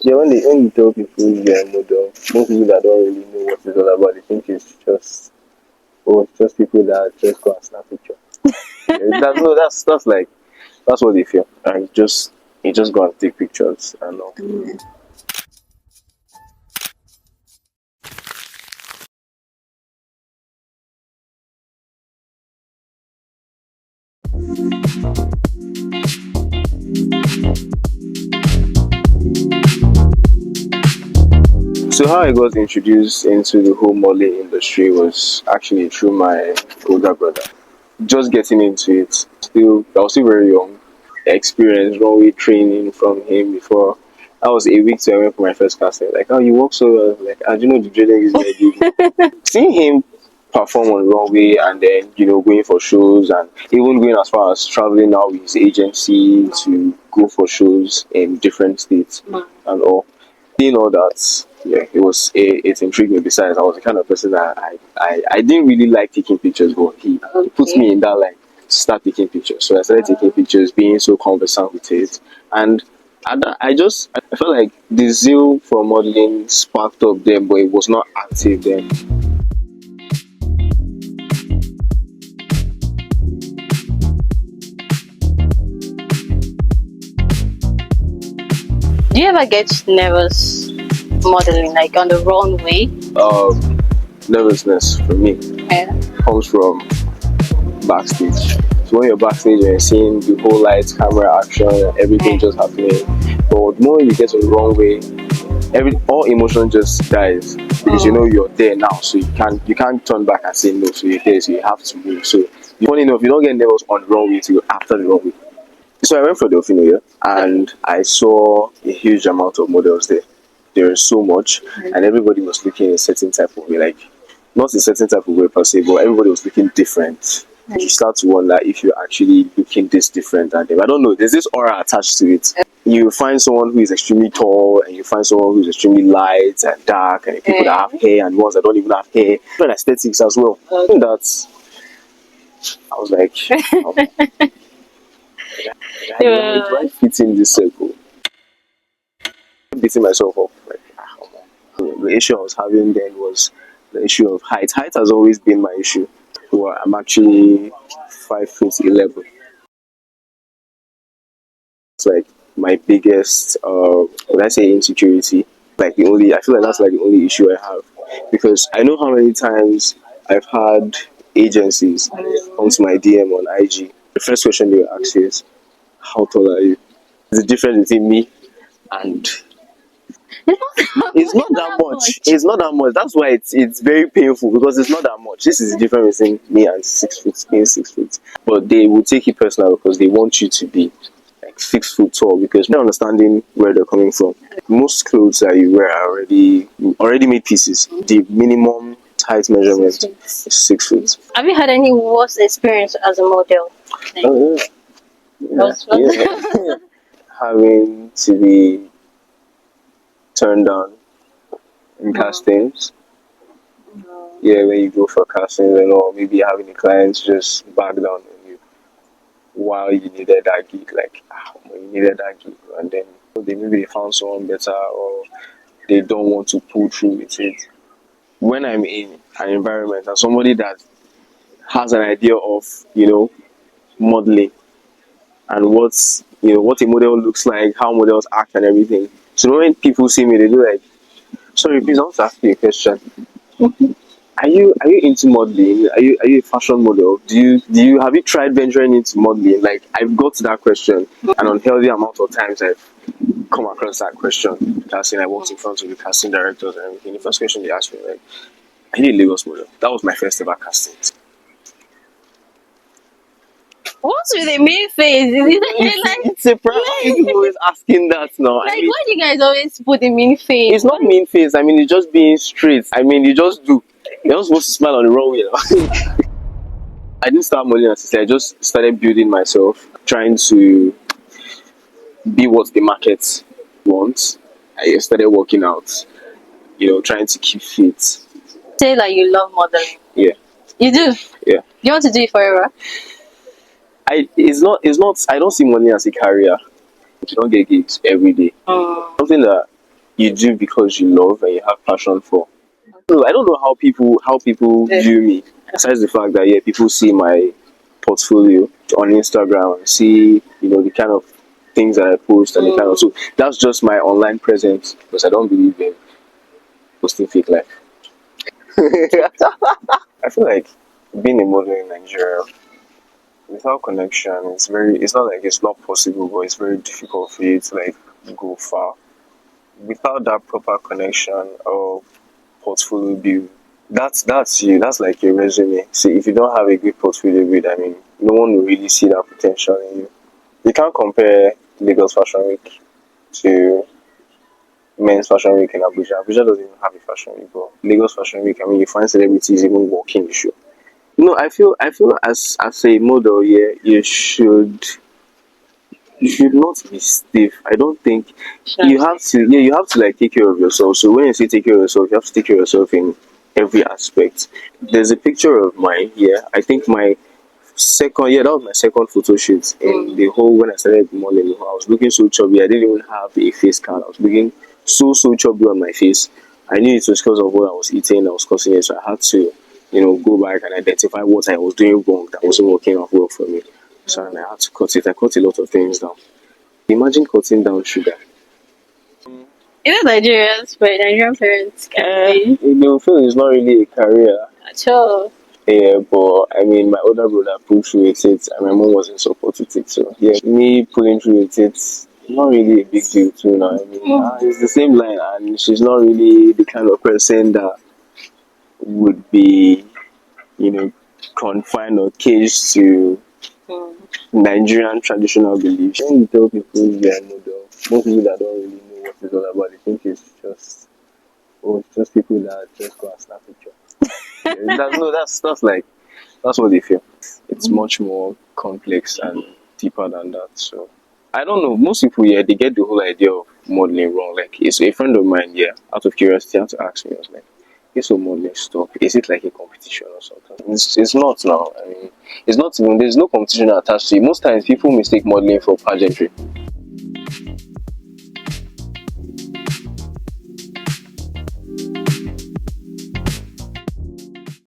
Yeah, when you tell people you're a model, most people that don't really know what it's all about, they think it's just it's just people that just go and snap picture. Yeah, no, that's like that's what they feel. And you just go and take pictures and all. So how I got introduced into the whole modeling industry was actually through my older brother. Just getting into it. I was still very young. Experienced runway training from him before. I was a week till I went for my first casting. Like, oh, you walk so well. Like, do you know the training is very good? Seeing him perform on runway and then going for shows and even going as far as traveling now with his agency to go for shows in different states and all. Seeing all that, yeah, it intrigued me. Besides, I was the kind of person that I didn't really like taking pictures, but he puts me in that like start taking pictures. So I started taking pictures, being so conversant with it, and I felt like the zeal for modeling sparked up then, but it was not active then. Do you ever get nervous modeling, like on the runway? Nervousness for me Yeah. comes from backstage. So when you're backstage and you're seeing the whole lights, camera, action, everything just happening, but the moment you get to the runway, all emotion just dies because you're there now, so you can't turn back and say no. So you're there, so you have to move. So funny enough, you don't get nervous on the runway till after the runway. So I went for the Ofino here and I saw a huge amount of models there. There is so much, and everybody was looking a certain type of way, like not a certain type of way per se, but everybody was looking different. You start to wonder if you're actually looking this different than them. I don't know, there's this aura attached to it. You find someone who is extremely tall, and you find someone who is extremely light and dark, and people that have hair and ones that don't even have hair. Different aesthetics as well. That's I was like, do I fit in this circle? Beating myself up. Like, the issue I was having then was the issue of height. Height has always been my issue. Well, I'm actually 5'11". It's like my biggest, would I say insecurity? Like I feel like that's like the only issue I have because I know how many times I've had agencies come to my DM on IG. The first question they will ask you is, "How tall are you?" There's a difference between me and it's not that much. It's not that much. That's why it's very painful because it's not that much. This is the difference between me and 6 foot, being 6 foot. But they will take it personal because they want you to be like 6 foot tall because they're understanding where they're coming from. Most clothes that you wear are already made pieces. The minimum height measurement is 6 foot. Have you had any worst experience as a model? Oh yeah. Yeah. Having to be turned down in castings. Yeah, when you go for castings and all, maybe having the clients just back down on you while you needed that gig, like when you needed that gig, and then maybe they found someone better or they don't want to pull through with it. When I'm in an environment and somebody that has an idea of modeling and what a model looks like, how models act and everything. So when people see me, they do like, sorry, please, I want to ask you a question. Are you into modeling? Are you a fashion model? Have you tried venturing into modeling? Like I've got to that question an unhealthy amount of times I've come across that question. Casting, I walked in front of the casting directors and everything. The first question they asked me like, are you a Lagos model? That was my first ever casting. What's with the mean face? Is it like It's a problem. People always asking that now. like why do you guys always put the mean face? It's not mean face. I mean, it's just being straight. I mean, you just do. You're not supposed to smile on the wrong way. I didn't start modeling as I said. I just started building myself, trying to be what the market wants. I started working out, trying to keep fit. Say like you love modeling. Yeah. You do? Yeah. You want to do it forever? It's not I don't see modeling as a career. You don't get gigs every day. Something that you do because you love and you have passion for. No, I don't know how people view me. Besides the fact that yeah, people see my portfolio on Instagram and see the kind of things that I post and the kind of so that's just my online presence because I don't believe in posting fake life. I feel like being a model in Nigeria without connection, it's not like it's not possible, but it's very difficult for you to like go far. Without that proper connection or portfolio build, that's you. That's like your resume. See, if you don't have a good portfolio build, I mean, no one will really see that potential in you. You can't compare Lagos Fashion Week to Men's Fashion Week in Abuja. Abuja doesn't even have a fashion week, but Lagos Fashion Week, I mean, you find celebrities even walking the show. No, I feel as a model, yeah, you should not be stiff. I don't think you have to. Yeah, you have to like take care of yourself. So when you say take care of yourself, you have to take care of yourself in every aspect. There's a picture of mine here. I think my second, yeah, that was my second photo shoot in the whole when I started modeling. I was looking so chubby. I didn't even have a face card. I was looking so chubby on my face. I knew it was because of what I was eating. I was causing it, so I had to, go back and identify what I was doing wrong that wasn't working out well for me. So and I had to cut it. I cut a lot of things down. Imagine cutting down sugar. You know, Nigerians, but Nigerian parents can be. Feel it's not really a career. Sure. Yeah, but I mean, my older brother pulled through with it, and my mom was in support with it. So yeah, me pulling through with it, not really a big deal too. Now, I mean, it's the same line, and she's not really the kind of person that would be, you know, confined or caged to Nigerian traditional beliefs. When you tell people you are model, most people that don't really know what it's all about, they think it's just people that just go and snap picture. No, that's like that's what they feel. It's much more complex and deeper than that. So I don't know. Most people, yeah, they get the whole idea of modeling wrong. Like, it's a friend of mine, yeah, out of curiosity, had to ask me. I was like, "Is so modeling stuff? Is it like a competition or something?" It's not now. I mean, it's not even. There's no competition attached to it. Most times, people mistake modeling for pageantry.